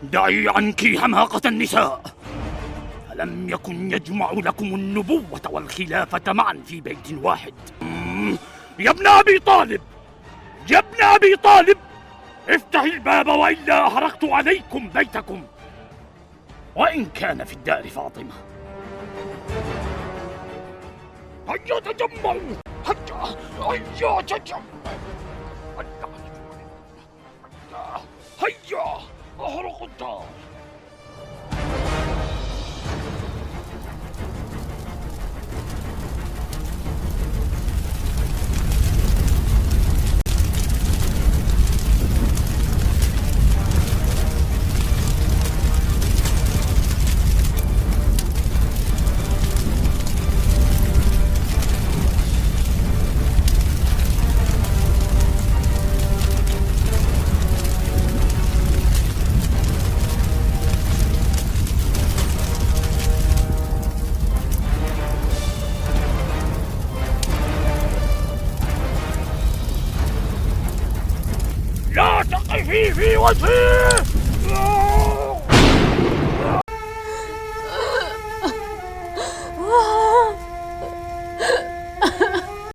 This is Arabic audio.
دعي عنك حماقة النساء. ألم يكن يجمع لكم النبوة والخلافة معا في بيت واحد؟ يا ابن أبي طالب، يا ابن أبي طالب، افتح الباب وإلا أحرقت عليكم بيتكم، وإن كان في الدار فاطمة. هيا تجمعوا، هيا تجمعوا، هيا أحرقوا الدار. لا تقفي في وجهي!